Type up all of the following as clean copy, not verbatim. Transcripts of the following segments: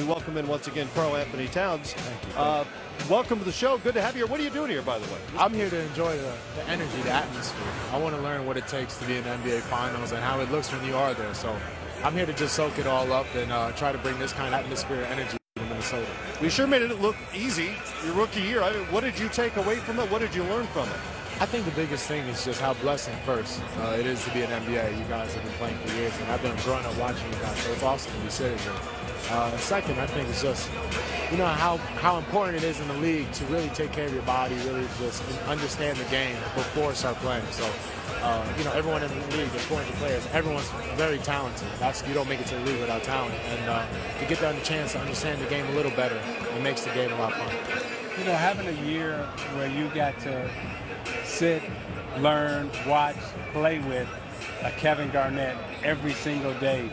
welcome in once again Karl Anthony Towns. Thank you. Welcome to the show. Good to have you here. What are you doing here, by the way? I'm here to enjoy the energy, the atmosphere. I want to learn what it takes to be in the NBA Finals and how it looks when you are there. So I'm here to just soak it all up and try to bring this kind of atmosphere and energy to Minnesota. You sure made it look easy your rookie year. I mean, what did you take away from it? What did you learn from it? I think the biggest thing is just how blessing first it is to be an NBA. You guys have been playing for years, and I've been growing up watching you guys, so it's awesome to be sitting here. Second, I think it's just, how important it is in the league to really take care of your body, really just understand the game before start playing. So, everyone in the league, the 400 players, everyone's very talented. You don't make it to the league without talent. And to get the chance to understand the game a little better, it makes the game a lot fun. Having a year where you got to sit, learn, watch, play with Kevin Garnett every single day.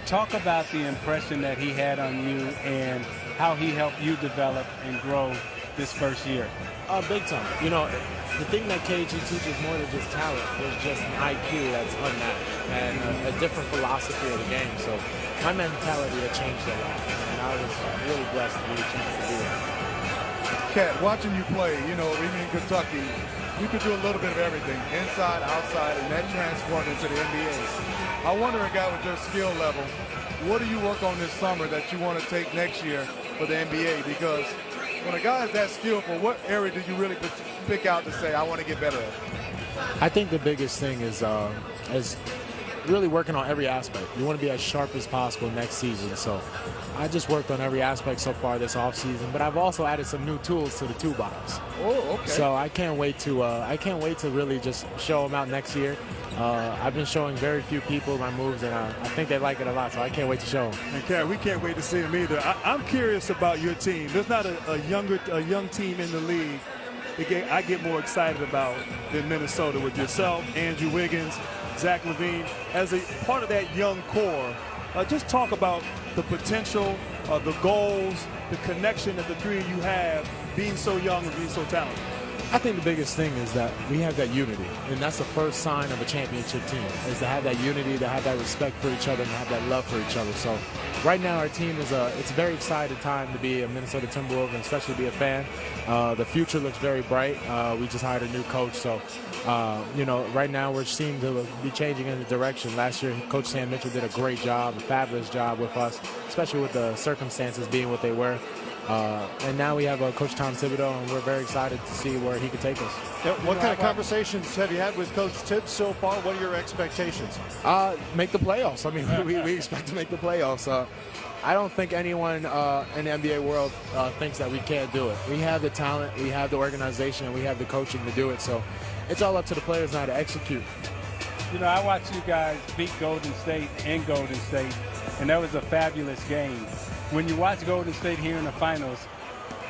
Talk about the impression that he had on you and how he helped you develop and grow this first year. Big time. The thing that KG teaches more than just talent is just an IQ that's unmatched and a different philosophy of the game. So my mentality had changed a lot, and I was really blessed to get a chance to do it. Cat, watching you play, even in Kentucky, you could do a little bit of everything, inside, outside, and that transformed into the NBA. I wonder, a guy with your skill level, what do you work on this summer that you want to take next year for the NBA? Because when a guy is that skillful, what area do you really pick out to say, I want to get better at? I think the biggest thing is really working on every aspect. You want to be as sharp as possible next season. So I just worked on every aspect so far this offseason, but I've also added some new tools to the toolbox. Oh, okay. So I can't wait to really just show them out next year. I've been showing very few people my moves, and I think they like it a lot, so I can't wait to show them. And Kat, we can't wait to see them either. I'm curious about your team. There's not a young team in the league I get more excited about than Minnesota, with yourself, Andrew Wiggins, Zach LaVine. As a part of that young core, just talk about the potential, the goals, the connection that the three of you have, being so young and being so talented. I think the biggest thing is that we have that unity, and that's the first sign of a championship team, is to have that unity, to have that respect for each other, and to have that love for each other. So right now our team it's a very exciting time to be a Minnesota Timberwolves, and especially be a fan. The future looks very bright. We just hired a new coach, so right now we're seeming to be changing in the direction. Last year, Coach Sam Mitchell did a great job, a fabulous job with us, especially with the circumstances being what they were. And now we have Coach Tom Thibodeau, and we're very excited to see where he could take us. What kind of conversations have you had with Coach Tibbs so far? What are your expectations? Make the playoffs. I mean, we expect to make the playoffs. I don't think anyone in the NBA world thinks that we can't do it. We have the talent, we have the organization, and we have the coaching to do it. So it's all up to the players now to execute. I watched you guys beat Golden State in Golden State, and that was a fabulous game. When you watch Golden State here in the finals,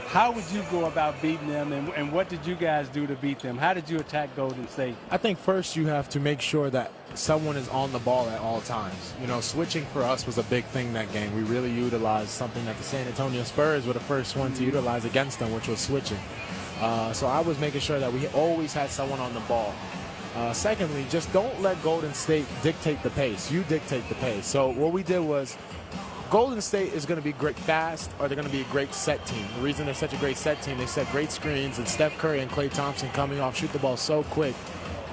how would you go about beating them, and what did you guys do to beat them? How did you attack Golden State? I think first you have to make sure that someone is on the ball at all times. Switching for us was a big thing that game. We really utilized something that the San Antonio Spurs were the first one to utilize against them, which was switching. So I was making sure that we always had someone on the ball. Secondly, just don't let Golden State dictate the pace. You dictate the pace. So what we did was, Golden State is going to be great fast, or they're going to be a great set team. The reason they're such a great set team, they set great screens, and Steph Curry and Klay Thompson coming off shoot the ball so quick.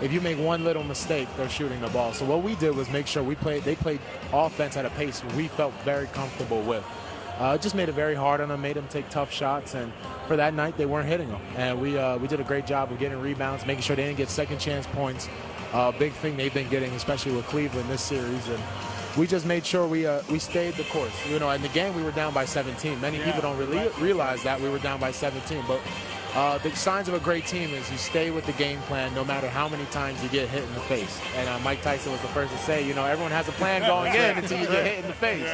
If you make one little mistake, they're shooting the ball. So what we did was make sure they played offense at a pace we felt very comfortable with. It just made it very hard on them, made them take tough shots, and for that night they weren't hitting them. And we did a great job of getting rebounds, making sure they didn't get second chance points. Big thing they've been getting, especially with Cleveland this series. And we just made sure we stayed the course. In the game we were down by 17. Many people don't really realize that we were down by 17. But the signs of a great team is you stay with the game plan no matter how many times you get hit in the face. And Mike Tyson was the first to say, everyone has a plan going in until you get hit in the face.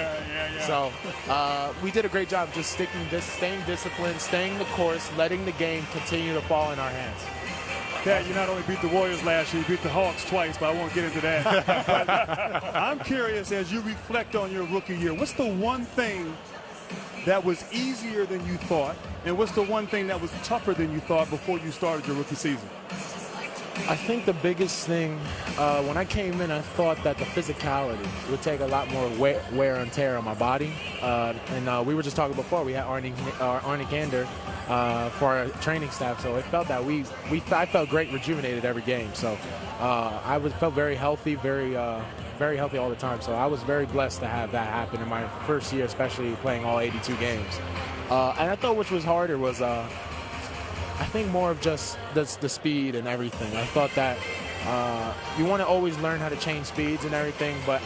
So we did a great job just staying disciplined, staying the course, letting the game continue to fall in our hands. Kat, you not only beat the Warriors last year, you beat the Hawks twice, but I won't get into that. But I'm curious, as you reflect on your rookie year, what's the one thing that was easier than you thought, and what's the one thing that was tougher than you thought before you started your rookie season? I think the biggest thing, when I came in, I thought that the physicality would take a lot more wear and tear on my body. And we were just talking before, we had Arnie Gander for our training staff, so it felt that I felt great, rejuvenated every game. So I felt very healthy, very healthy all the time. So I was very blessed to have that happen in my first year, especially playing all 82 games. And I thought which was harder was I think more of just the speed and everything. I thought that you want to always learn how to change speeds and everything, but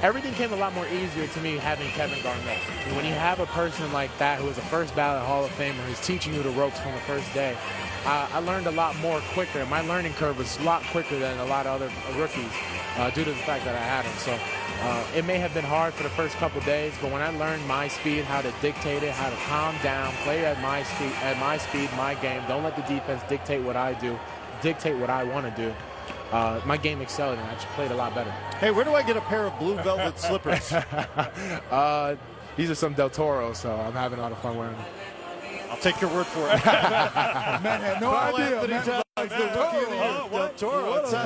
everything came a lot more easier to me having Kevin Garnett. And when you have a person like that who is a first ballot Hall of Famer who's teaching you the ropes from the first day, I learned a lot more quicker. My learning curve was a lot quicker than a lot of other rookies due to the fact that I had him. So it may have been hard for the first couple days, but when I learned my speed, how to dictate it, how to calm down, play at my speed, my game, don't let the defense dictate what I do, dictate what I want to do. My game excelled and I just played a lot better. Hey, where do I get a pair of blue velvet slippers? These are some Del Toro, so I'm having a lot of fun wearing them. I'll take your word for it. Matt had no Karl idea. Anthony Matt Towns, was the rookie of the year. Del Toro. Del Toro.